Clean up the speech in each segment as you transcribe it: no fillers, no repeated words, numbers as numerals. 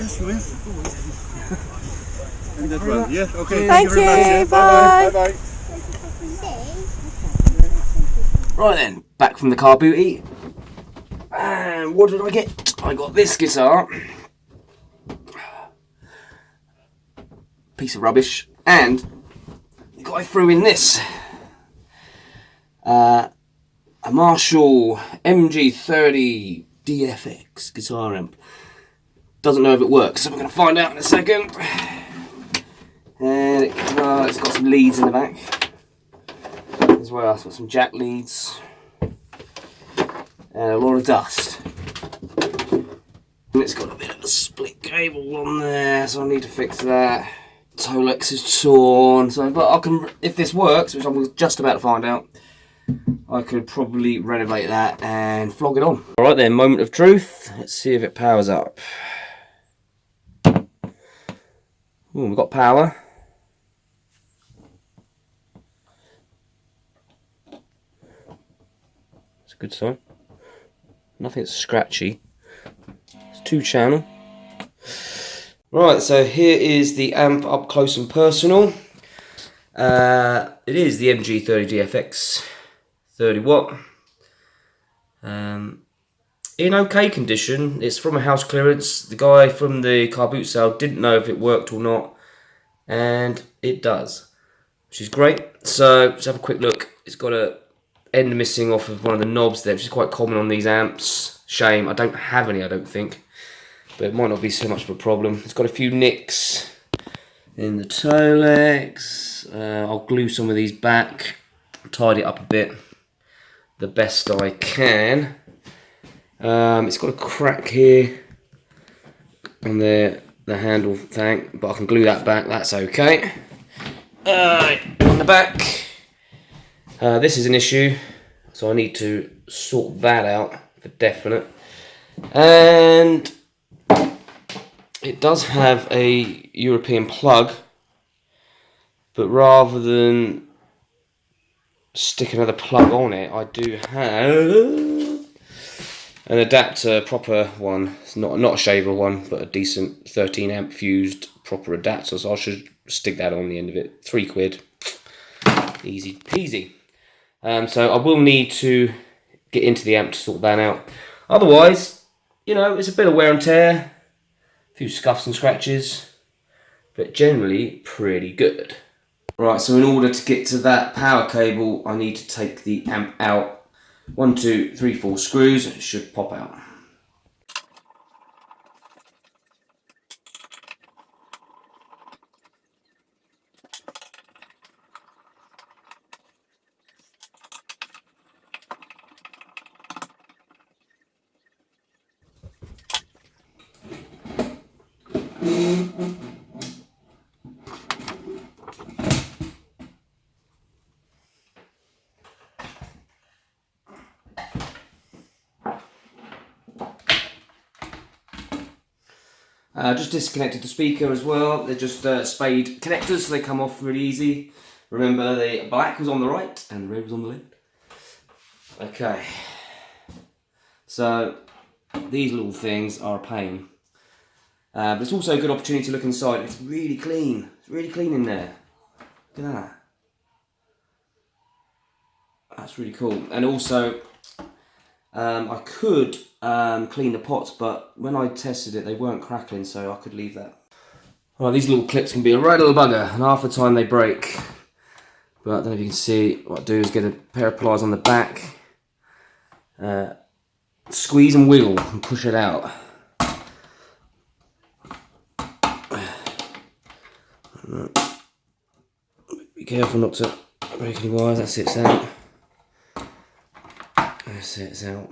Yes, you win. And that one. Yes, okay. Thank you very much. Bye. Bye. Right then, back from the car booty. And what did I get? I got this guitar. Piece of rubbish. And the guy threw in this. A Marshall MG30 DFX guitar amp. Doesn't know if it works, so we're going to find out in a second. And it's got some leads in the back as well. It's got some jack leads and a lot of dust. And it's got a bit of a split cable on there, so I need to fix that. Tolex is torn, so but I can, if this works, which I'm just about to find out, I could probably renovate that and flog it on. Alright then, moment of truth. Let's see if it powers up. Ooh, we've got power. It's a good sign. Nothing's scratchy. It's 2-channel. Right, so here is the amp up close and personal. It is the MG30 DFX 30 watt. In okay condition. It's from a house clearance. The guy from the car boot sale didn't know if it worked or not, and it does, which is great. So let's have a quick look. It's got a end missing off of one of the knobs there, which is quite common on these amps. Shame, I don't have any, I don't think, but it might not be so much of a problem. It's got a few nicks in the Tolex. I'll glue some of these back, tidy it up a bit the best I can. It's got a crack here on the handle thing, but I can glue that back, that's okay. On the back, this is an issue, so I need to sort that out for definite. And it does have a European plug, but rather than stick another plug on it, I do have an adapter, proper one. It's not a shaver one, but a decent 13 amp fused proper adapter, so I should stick that on the end of it. £3. Easy peasy. So I will need to get into the amp to sort that out. Otherwise, you know, it's a bit of wear and tear, a few scuffs and scratches, but generally pretty good. Right, so in order to get to that power cable, I need to take the amp out. 1, 2, 3, 4 screws, and it should pop out. Just disconnected the speaker as well. They're just spade connectors, so they come off really easy. Remember, the black was on the right and the red was on the left. Okay, so these little things are a pain, but it's also a good opportunity to look inside. It's really clean. It's really clean in there. Look at that. That's really cool. And also, I could clean the pots, but when I tested it, they weren't crackling, so I could leave that. Alright, these little clips can be a right little bugger, and half the time they break. But I don't know if you can see, what I do is get a pair of pliers on the back, squeeze and wiggle and push it out. Be careful not to break any wires. That's it, it's out. That's it, it's out.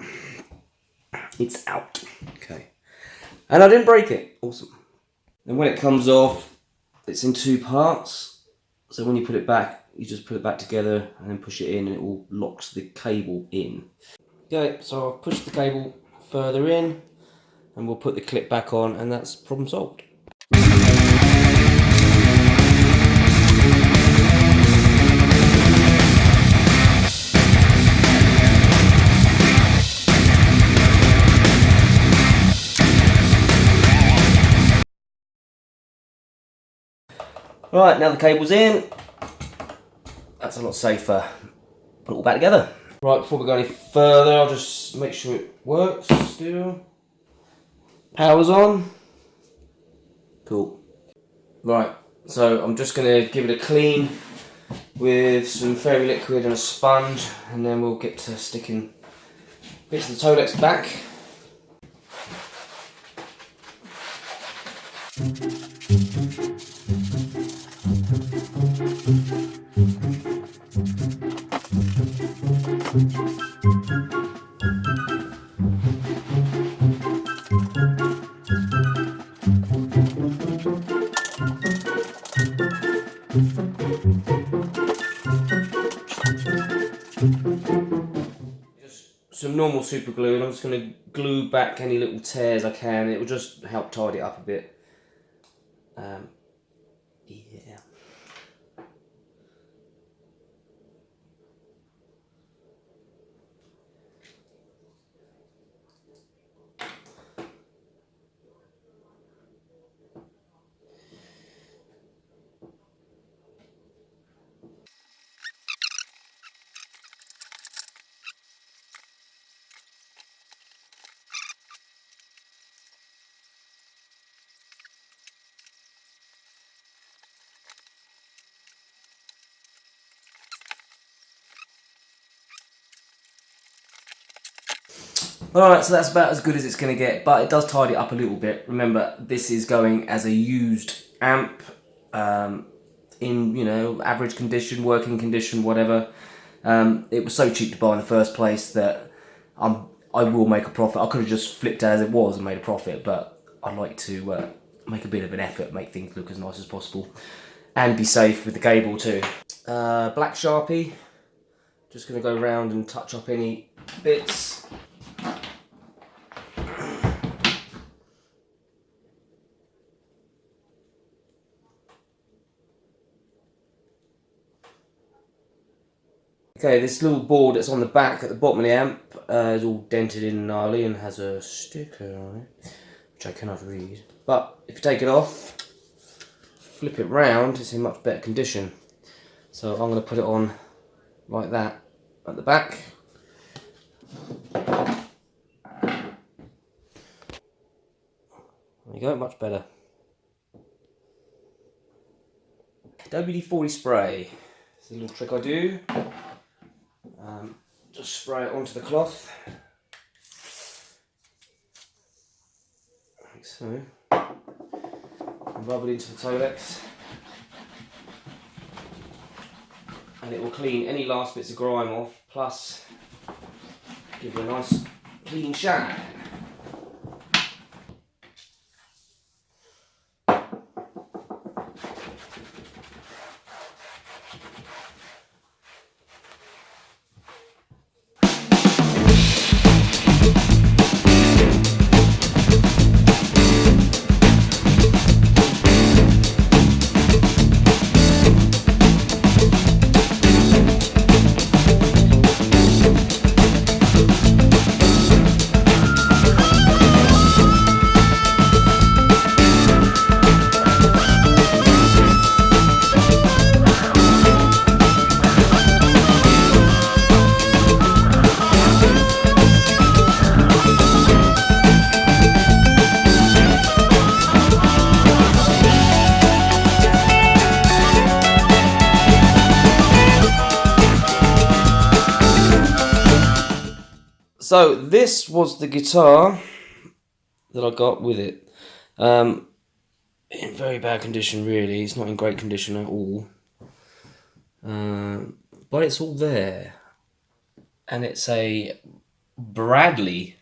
It's out. Okay. And I didn't break it. Awesome. And when it comes off, it's in 2 parts. So when you put it back, you just put it back together and then push it in, and it all locks the cable in. Okay, so I've pushed the cable further in, and we'll put the clip back on, and that's problem solved. Right, now the cable's in. That's a lot safer. Put it all back together. Right, before we go any further, I'll just make sure it works still. Power's on. Cool. Right, so I'm just going to give it a clean with some fairy liquid and a sponge, and then we'll get to sticking bits of the Tolex back. Some normal super glue, and I'm just going to glue back any little tears I can. It will just help tidy it up a bit. Yeah. Alright, so that's about as good as it's going to get, but it does tidy it up a little bit. Remember, this is going as a used amp, in, you know, average condition, working condition, whatever. It was so cheap to buy in the first place that I will make a profit. I could have just flipped it as it was and made a profit, but I'd like to make a bit of an effort, make things look as nice as possible, and be safe with the cable too. Black Sharpie, just going to go around and touch up any bits. Okay, this little board that's on the back at the bottom of the amp is all dented in and gnarly and has a sticker on it, which I cannot read. But if you take it off, flip it round, it's in much better condition. So I'm going to put it on like that at the back. There you go, much better. WD-40 spray. It's a little trick I do. Just spray it onto the cloth, like so, and rub it into the Tolex, and it will clean any last bits of grime off, plus give you a nice clean shine. So this was the guitar that I got with it. In very bad condition, really. It's not in great condition at all. But it's all there. And it's a Bradley,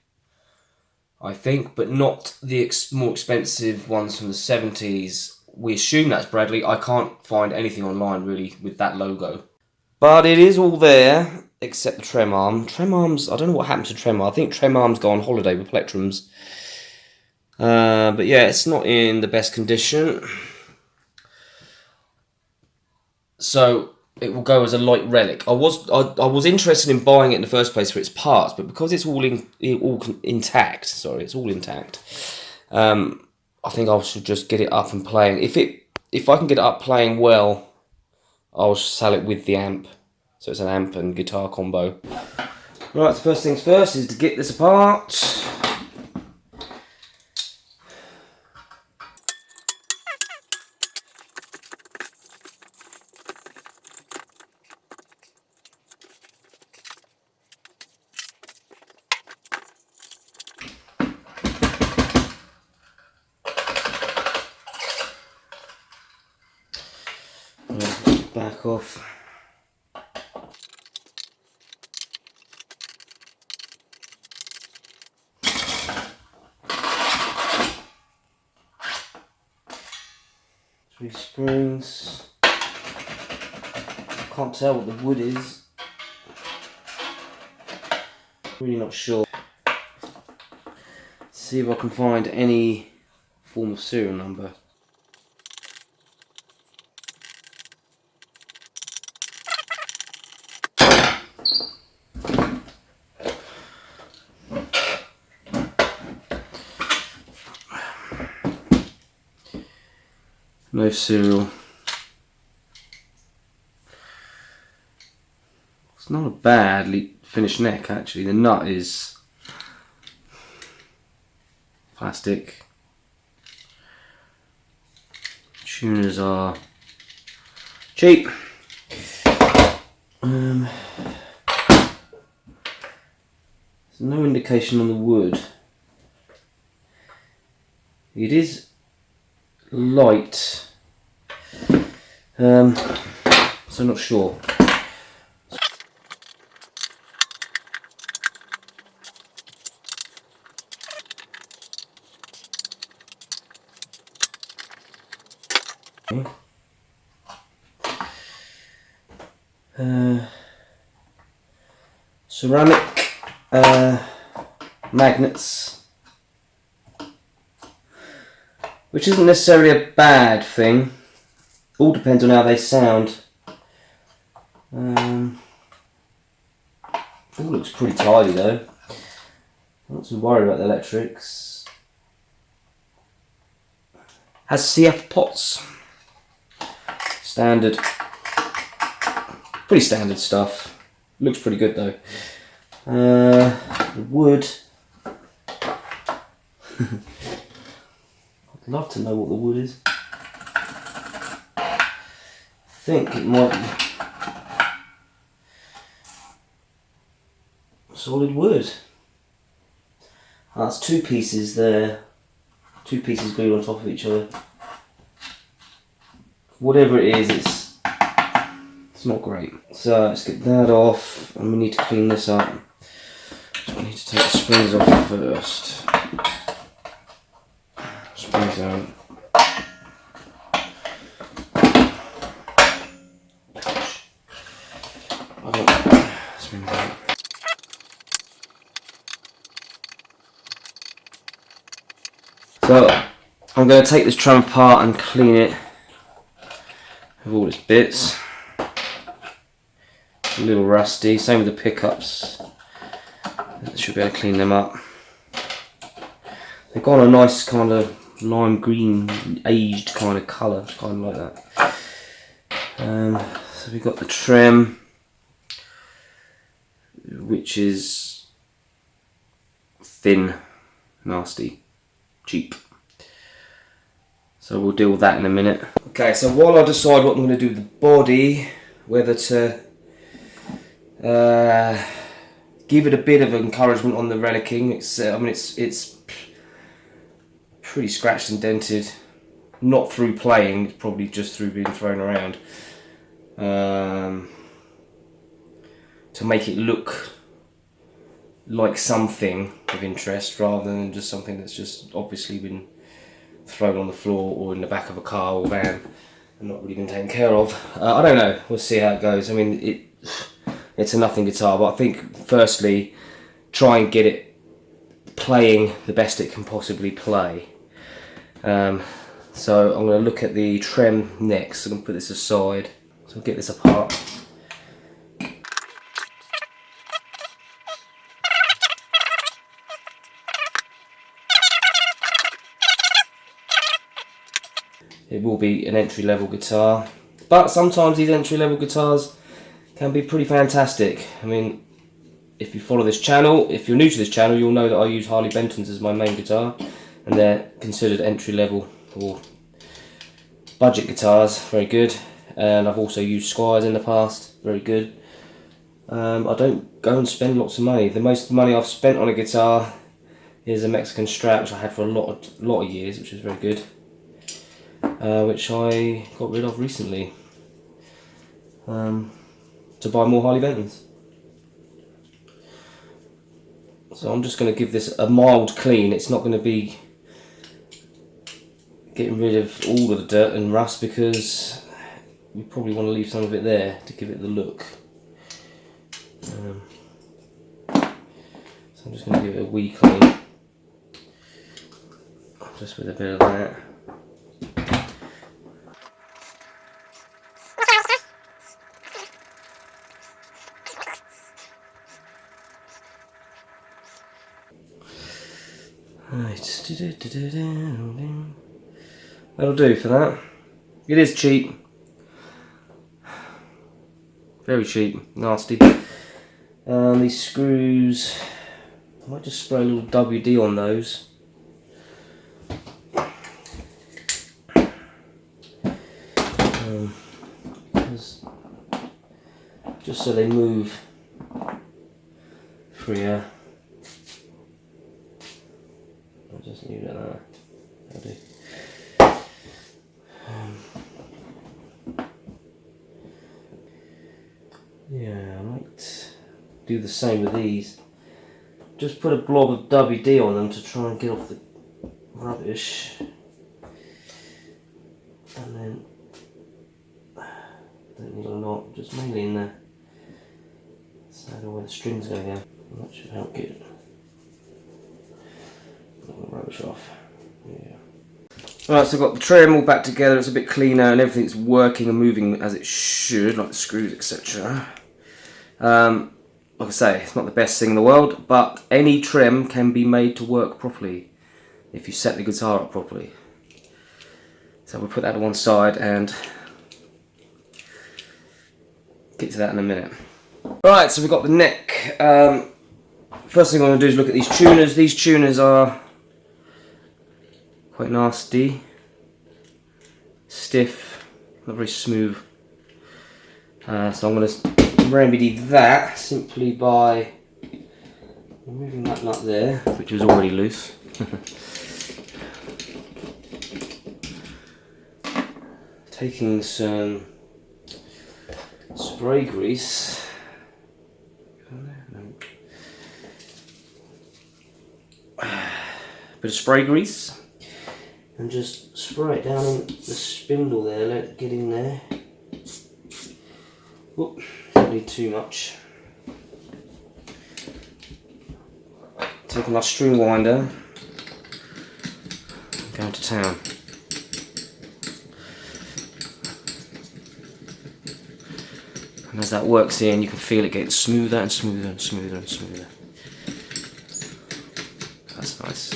I think, but not the more expensive ones from the 70s. We assume that's Bradley. I can't find anything online, really, with that logo. But it is all there, except the trem arm. Trem arms, I don't know what happened to trem arm. I think trem arms go on holiday with plectrums. But yeah, it's not in the best condition. So it will go as a light relic. I was interested in buying it in the first place for its parts, but because it's all intact. Sorry, it's all intact. I think I should just get it up and playing. If if I can get it up playing well, I'll sell it with the amp. So it's an amp and guitar combo. Right, so first things first is to get this apart. Back off. Three springs. Can't tell what the wood is. Really not sure. See if I can find any form of serial number. No serial. It's not a badly finished neck actually. The nut is plastic. Tuners are cheap. There's no indication on the wood. It is light, so not sure. Ceramic magnets, which isn't necessarily a bad thing. All depends on how they sound. All looks pretty tidy though. Not too worried about the electrics. Has CF pots. Standard. Pretty standard stuff. Looks pretty good though. The wood. I'd love to know what the wood is. I think it might be solid wood. That's two pieces there. Two pieces glued on top of each other. Whatever it is, it's not great. So let's get that off, and we need to clean this up. So I need to take the springs off first. Springs out. Springs out. So I'm going to take this drum apart and clean it with all its bits. A little rusty, same with the pickups. I should be able to clean them up. They've got a nice kind of lime green, aged kind of colour, kind of like that. So we've got the trem, which is thin, nasty, cheap. So we'll deal with that in a minute. Okay, so while I decide what I'm going to do with the body, whether to give it a bit of encouragement on the relicking. It's pretty scratched and dented, not through playing, probably just through being thrown around, to make it look like something of interest rather than just something that's just obviously been thrown on the floor or in the back of a car or van and not really been taken care of. I don't know, we'll see how it goes. I mean, it's a nothing guitar, but I think firstly try and get it playing the best it can possibly play. So I'm going to look at the trem next. I'm going to put this aside, so I'll get this apart. it will be an entry-level guitar. But sometimes these entry-level guitars can be pretty fantastic. I mean, if you follow this channel, if you're new to this channel, you'll know that I use Harley Bentons as my main guitar, and they're considered entry-level or budget guitars, very good. And I've also used Squires in the past, very good. I don't go and spend lots of money. The most money I've spent on a guitar is a Mexican Strat, which I had for a lot of years, which was very good, which I got rid of recently to buy more Harley Bentons. So I'm just going to give this a mild clean. It's not going to be getting rid of all of the dirt and rust, because we probably want to leave some of it there to give it the look. So I'm just going to give it a wee clean, just with a bit of that. Right, that'll do for that. It is cheap, very cheap, nasty. These screws, I might just spray a little WD on those. Just so they move freer. I'll just leave it like that. That'll do. Yeah, I might do the same with these. Just put a blob of WD on them to try and get off the rubbish. And then, don't need a lot, just mainly in the side where the string's going to go. That should help get the rubbish off. Yeah. Right, so I've got the trim all back together, it's a bit cleaner and everything's working and moving as it should, like the screws, etc. Like I say, it's not the best thing in the world, but any trim can be made to work properly if you set the guitar up properly. So we'll put that to one side and get to that in a minute. Right, so we've got the neck. First thing I'm going to do is look at these tuners. These tuners are quite nasty, stiff, not very smooth. So I'm going to remedy that simply by removing that nut there, which was already loose. Taking some spray grease, bit of spray grease, and just spray it down on the spindle there, let it get in there. Whoop, don't need too much. Taking my string winder, going to town. And as that works in, you can feel it getting smoother and smoother and smoother and smoother. That's nice.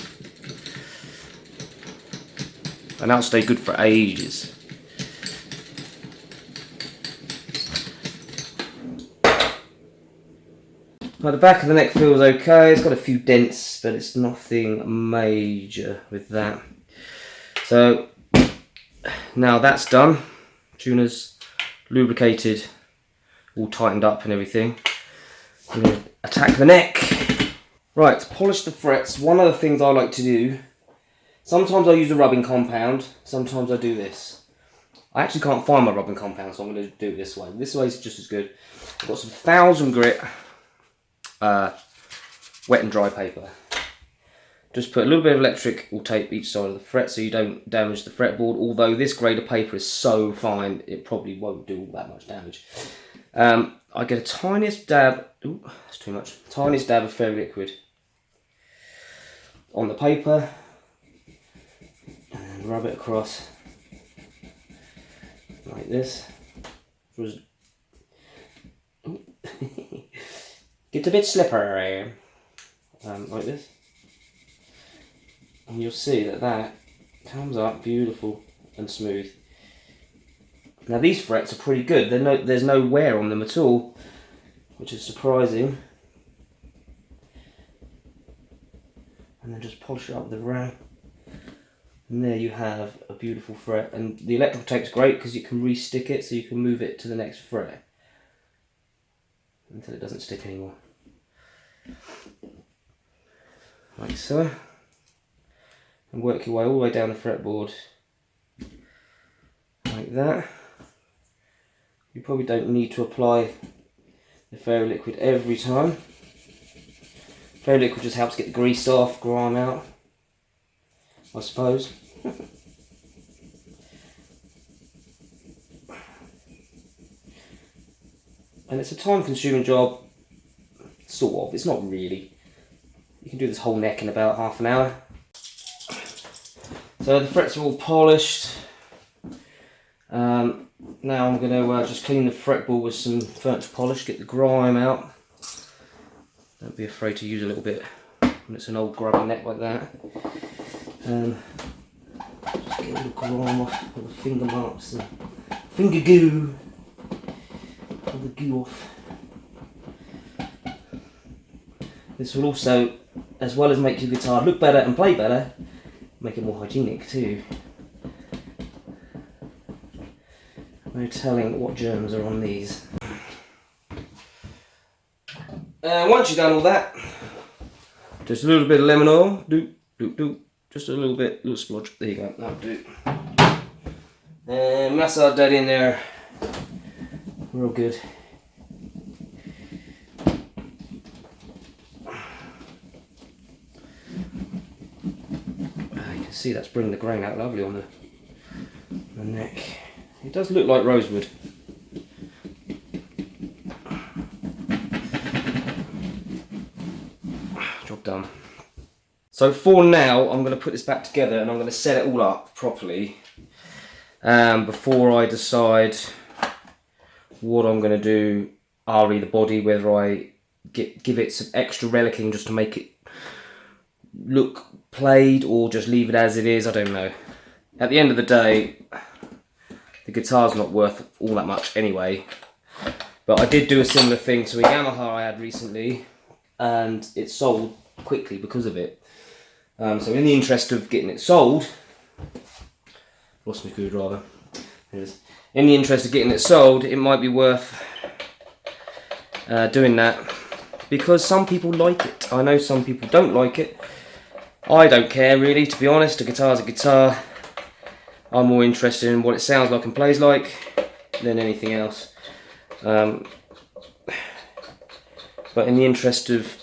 And that'll stay good for ages. Now the back of the neck feels okay, it's got a few dents, but it's nothing major with that. So, now that's done. Tuner's lubricated, all tightened up and everything. I'm going to attack the neck. Right, to polish the frets, one of the things I like to do, sometimes I use a rubbing compound, sometimes I do this. I actually can't find my rubbing compound, so I'm going to do it this way. This way is just as good. I've got some 1000 grit wet and dry paper. Just put a little bit of electrical tape each side of the fret so you don't damage the fretboard, although this grade of paper is so fine it probably won't do all that much damage. I get a tiniest dab, ooh, that's too much, tiniest dab of fairy liquid on the paper and rub it across like this. Get a bit slippery, like this, and you'll see that that comes up beautiful. and smooth. Now these frets are pretty good. There's no wear on them at all, which is surprising. And then just polish it up with the ram. And there you have a beautiful fret. And the electrical tape's great because you can re-stick it, so you can move it to the next fret until it doesn't stick anymore. Like so. And work your way all the way down the fretboard. Like that. You probably don't need to apply the fairy liquid every time. Fairy liquid just helps get the grease off, grime out, I suppose. And it's a time consuming job, sort of, it's not really. You can do this whole neck in about half an hour. So the frets are all polished. Now I'm going to just clean the fretboard with some furniture polish, get the grime out. Don't be afraid to use a little bit when it's an old grubby neck like that. Just get a little grime off, all the finger marks and finger goo. All the goo off. This will also, as well as make your guitar look better and play better, make it more hygienic too. No telling what germs are on these. Once you've done all that, just a little bit of lemon oil, just a little bit, little splodge. There you go, that'll do. And massage that in there, real good. You can see that's bringing the grain out lovely on the neck. It does look like rosewood. Job done. So for now, I'm going to put this back together and I'm going to set it all up properly before I decide what I'm going to do. R.E. the body, whether I give it some extra relicking just to make it look played or just leave it as it is, I don't know. At the end of the day, the guitar's not worth all that much anyway. But I did do a similar thing to a Yamaha I had recently, and it sold quickly because of it. So in the interest of getting it sold, lost my screwdriver. There it is. In the interest of getting it sold, it might be worth doing that, because some people like it. I know some people don't like it. I don't care really, to be honest. A guitar's a guitar. I'm more interested in what it sounds like and plays like than anything else. But in the interest of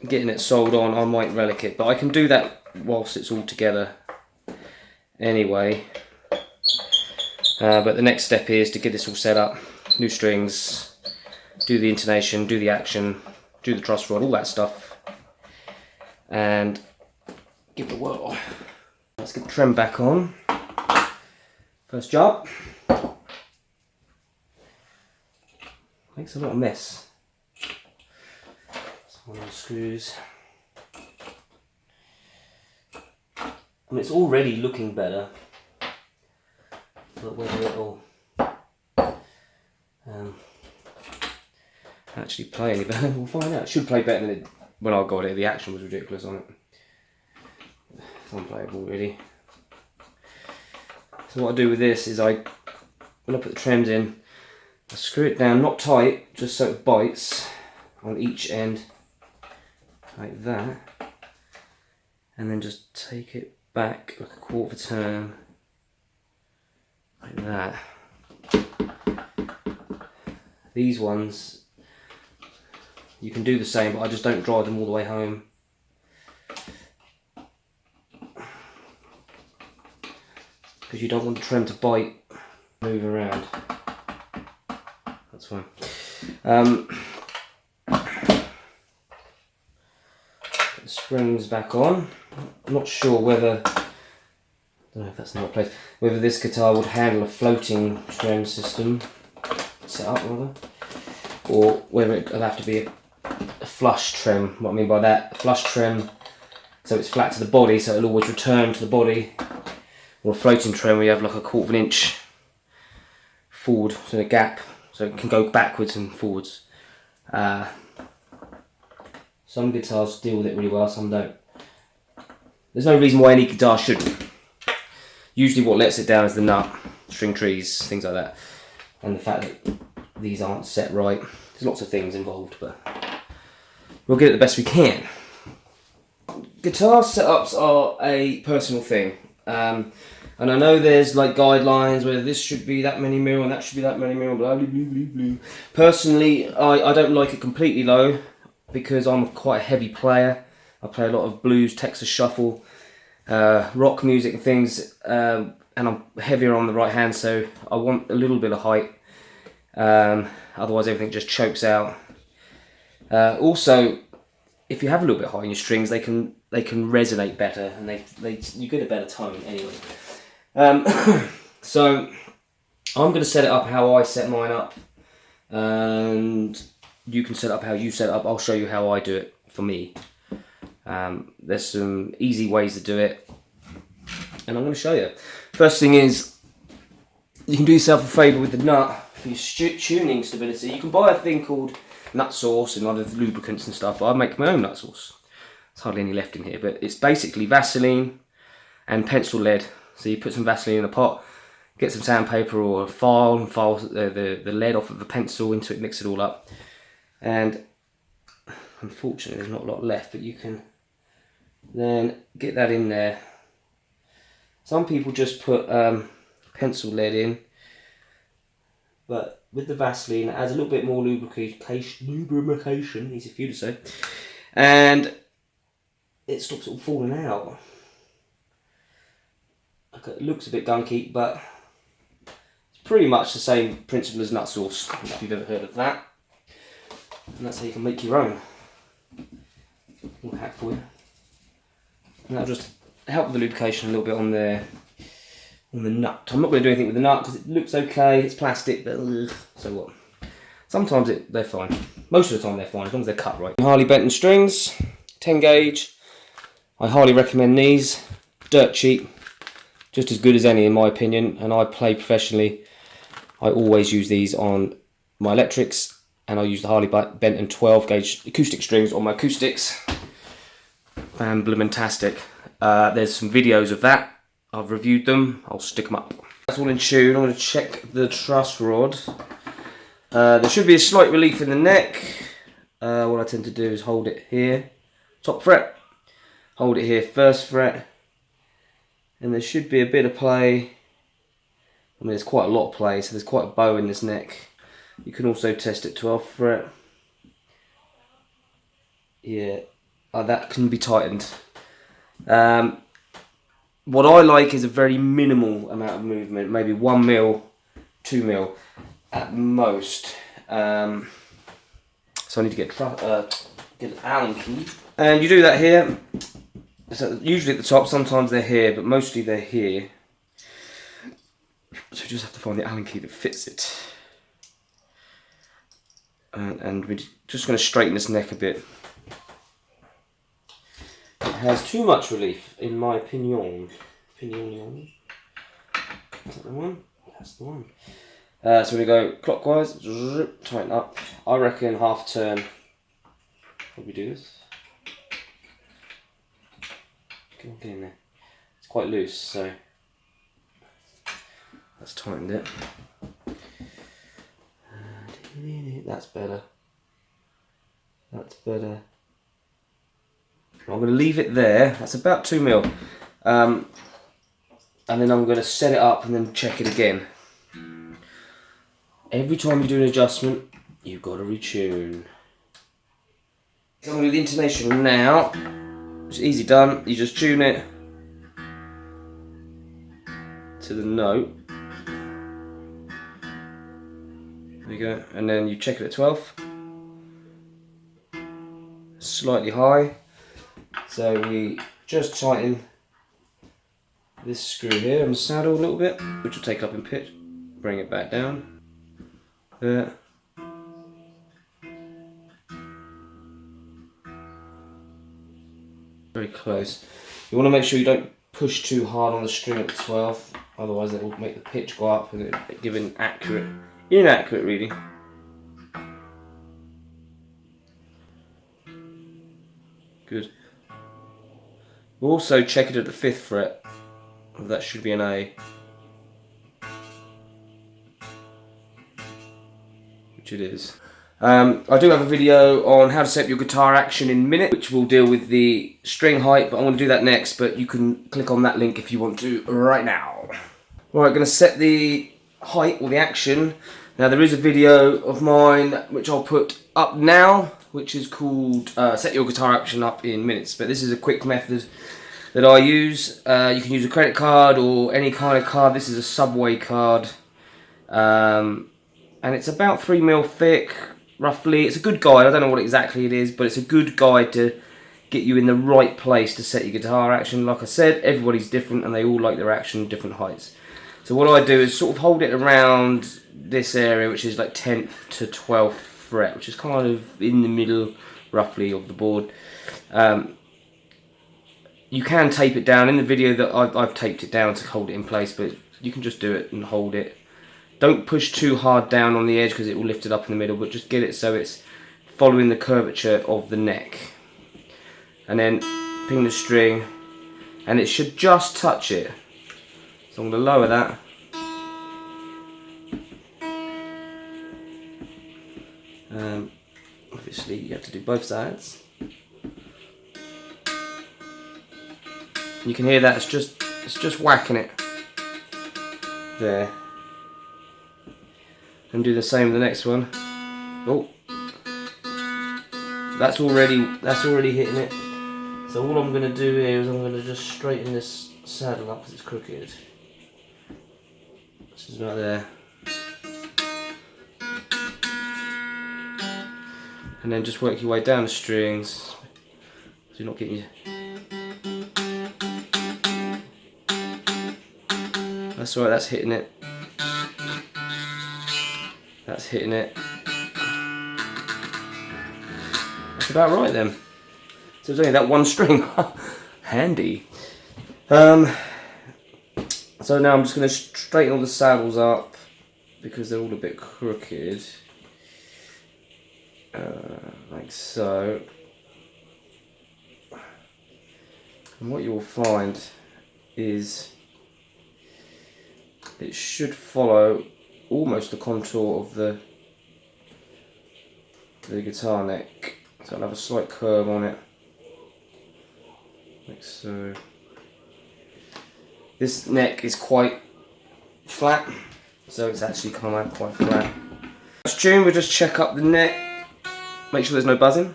getting it sold on, I might relic it. But I can do that whilst it's all together anyway. But the next step is to get this all set up. New strings, do the intonation, do the action, do the truss rod, all that stuff. And give it a whirl. Let's get the trem back on. First job. Makes a lot of mess. That's one of the screws. And it's already looking better. But whether it'll actually play any better, we'll find out. It should play better than it when I got it. The action was ridiculous on it. It's unplayable really. So what I do with this is when I put the trems in, I screw it down, not tight, just so it bites on each end, like that, and then just take it back like a quarter of a turn, like that. These ones, you can do the same, but I just don't drive them all the way home. Because you don't want the trem to bite, move around. That's fine. Put the springs back on. I'm not sure whether, I don't know if that's the right place, whether this guitar would handle a floating trem system, set up rather, or whether it'll have to be a flush trem. What I mean by that, a flush trem, so it's flat to the body, so it'll always return to the body. or a floating trem where you have like a 1/4 inch forward, so a gap, so it can go backwards and forwards. Some guitars deal with it really well, some don't. There's no reason why any guitar shouldn't. Usually what lets it down is the nut, string trees, things like that. And the fact that these aren't set right. There's lots of things involved, but we'll get it the best we can. Guitar setups are a personal thing. And I know there's like guidelines where this should be that many mil and that should be that many mil, blah blah blah blah blah. Personally, I don't like it completely low because I'm quite a heavy player. I play a lot of blues, Texas shuffle, rock music and things, and I'm heavier on the right hand, so I want a little bit of height. Otherwise everything just chokes out. Also, if you have a little bit of height in your strings, they can resonate better, and you get a better tone anyway. So I'm going to set it up how I set mine up, and you can set up how you set it up. I'll show you how I do it for me. There's some easy ways to do it, and I'm going to show you. First thing is, you can do yourself a favour with the nut for your tuning stability. You can buy a thing called nut sauce and other lubricants and stuff, but I make my own nut sauce. There's hardly any left in here, but it's basically Vaseline and pencil lead. So you put some Vaseline in a pot, get some sandpaper or a file, and file the lead off of the pencil into it, mix it all up. And unfortunately there's not a lot left, but you can then get that in there. Some people just put pencil lead in, but with the Vaseline it adds a little bit more lubrication, easy for you to say, and it stops it all falling out. It looks a bit gunky, but it's pretty much the same principle as nut sauce, if you've ever heard of that. And that's how you can make your own. Little hack for you. And that'll just help with the lubrication a little bit on the nut. I'm not going to do anything with the nut because it looks okay, it's plastic, but so what. Sometimes they're fine. Most of the time they're fine, as long as they're cut right. Harley Benton strings, 10 gauge. I highly recommend these. Dirt cheap, just as good as any in my opinion, and I play professionally. I always use these on my electrics, and I use the Harley Benton 12 gauge acoustic strings on my acoustics. Fantastic. There's some videos of that. I've reviewed them. I'll stick them up. That's all in tune. I'm going to check the truss rod. There should be a slight relief in the neck. What I tend to do is hold it here, top fret. Hold it here, first fret. And there should be a bit of play. I mean, there's quite a lot of play, so there's quite a bow in this neck. You can also test it 12th fret. Yeah, that can be tightened. What I like is a very minimal amount of movement, maybe 1 mil, 2 mil at most. So I need to get an Allen key. And you do that here. So usually at the top, sometimes they're here, but mostly they're here. So you just have to find the Allen key that fits it. And we're just going to straighten this neck a bit. It has too much relief, in my opinion. Is that the one? That's the one. So we go clockwise, tighten up. I reckon half turn. How do we do this? Come on, get in there. It's quite loose, so that's tightened it. That's better. That's better. I'm going to leave it there. That's about 2 mil. And then I'm going to set it up and then check it again. Every time you do an adjustment, you've got to retune. So I'm going to do the intonation now. It's easy done. You just tune it to the note. There you go. And then you check it at 12. Slightly high. So we just tighten this screw here on the saddle a little bit, which will take it up in pitch. Bring it back down. There. Very close. You want to make sure you don't push too hard on the string at the 12th, otherwise it will make the pitch go up and it'll give an inaccurate reading. Good. We'll also check it at the 5th fret. That should be an A. Which it is. I do have a video on how to set up your guitar action in Minuets, which will deal with the string height, but I want to do that next, but you can click on that link if you want to right now. Right, going to set the height or the action. Now there is a video of mine which I'll put up now, which is called Set Your Guitar Action Up in Minuets, but this is a quick method that I use. You can use a credit card or any kind of card. This is a Subway card, and it's about 3mm thick, roughly. It's a good guide. I don't know what exactly it is, but it's a good guide to get you in the right place to set your guitar action. Like I said, everybody's different and they all like their action different heights. So what I do is sort of hold it around this area, which is like 10th to 12th fret, which is kind of in the middle, roughly, of the board. You can tape it down. In the video that I've taped it down to hold it in place, but you can just do it and hold it. Don't push too hard down on the edge because it will lift it up in the middle, but just get it so it's following the curvature of the neck. And then ping the string, and it should just touch it. So I'm going to lower that. Obviously you have to do both sides. You can hear that it's just whacking it there. And do the same with the next one. Oh, that's already hitting it. So all I'm going to do here is I'm going to just straighten this saddle up because it's crooked. This is right there. And then just work your way down the strings so you're not getting your... That's alright, that's hitting it. That's hitting it. That's about right then. So it's only that one string. Handy. So now I'm just going to straighten all the saddles up because they're all a bit crooked. Like so. And what you'll find is it should follow almost the contour of the guitar neck. So I'll have a slight curve on it. Like so. This neck is quite flat, so it's actually come out quite flat. Next tune, we'll just check up the neck, make sure there's no buzzing.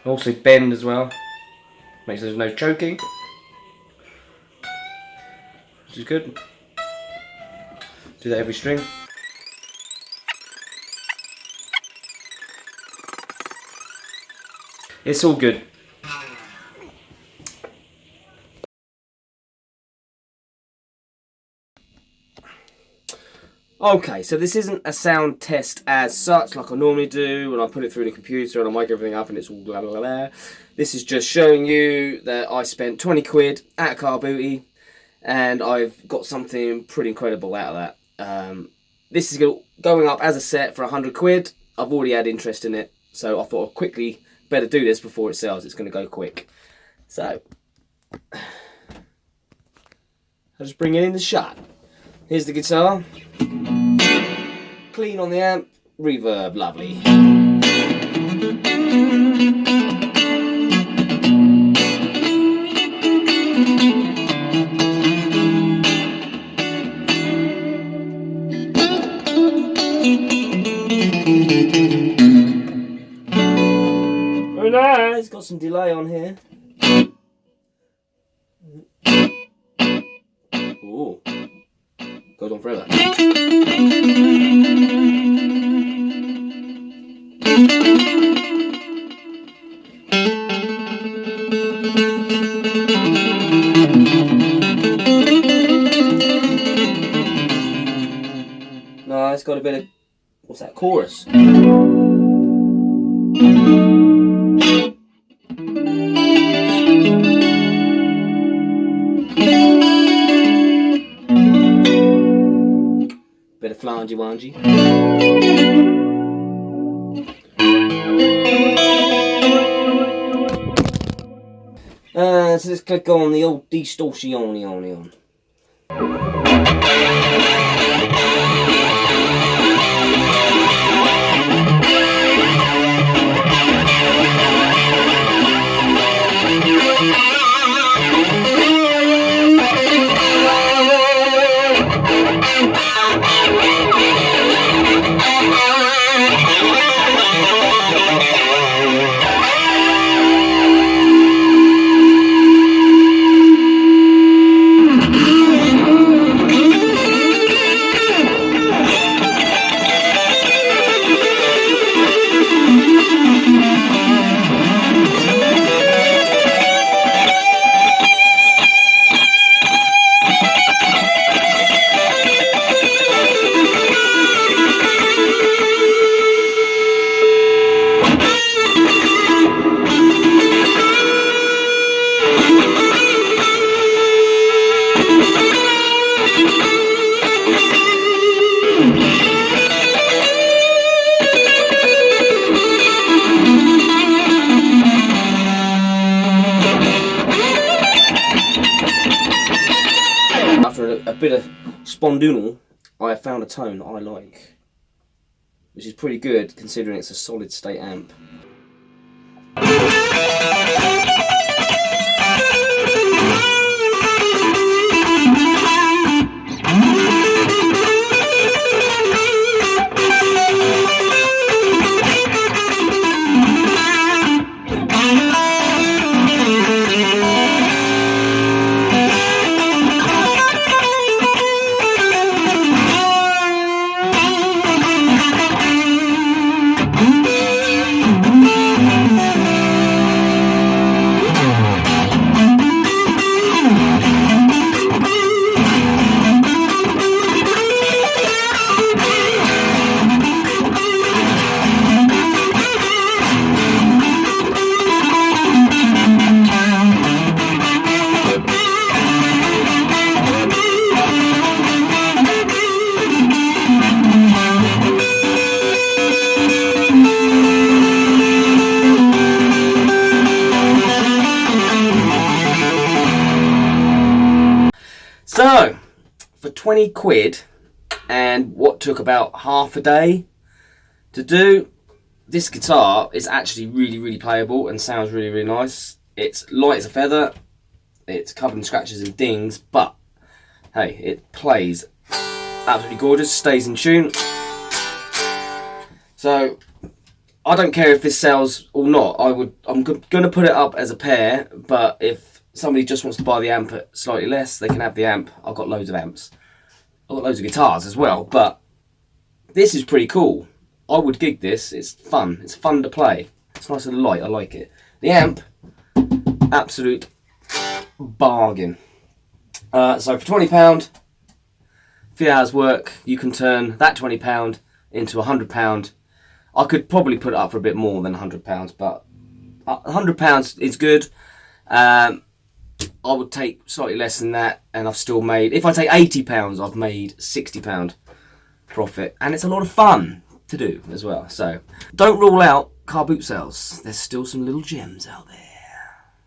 Also bend as well, make sure there's no choking, which is good. Do that every string. It's all good. Okay, so this isn't a sound test as such like I normally do when I put it through the computer and I mic everything up and it's all blah blah blah. This is just showing you that I spent 20 quid at a car booty and I've got something pretty incredible out of that. This is going up as a set for 100 quid. I've already had interest in it, so I thought I'd quickly better do this before it sells. It's going to go quick. So, I'll just bring it in the shot. Here's the guitar. Clean on the amp, reverb, lovely. Very nice, got some delay on here. Ooh, goes on forever. No, it's got a bit of, what's that, chorus. Bit of flangey wangey. So let's click on the old distortion on. After a bit of spondoonal, I have found a tone I like, which is pretty good considering it's a solid state amp. So, for 20 quid, and what took about half a day to do, this guitar is actually really playable and sounds really nice. It's light as a feather, it's covered in scratches and dings, but hey, it plays absolutely gorgeous, stays in tune. So, I don't care if this sells or not. I'm going to put it up as a pair, but if somebody just wants to buy the amp at slightly less, they can have the amp. I've got loads of amps. I've got loads of guitars as well, but this is pretty cool. I would gig this. It's fun. It's fun to play. It's nice and light. I like it. The amp, absolute bargain. So for £20, a few hours work, you can turn that £20 into £100. I could probably put it up for a bit more than £100, but £100 is good. I would take slightly less than that, and I've still made, if I take £80, I've made £60 profit, and it's a lot of fun to do as well. So don't rule out car boot sales. There's still some little gems out there.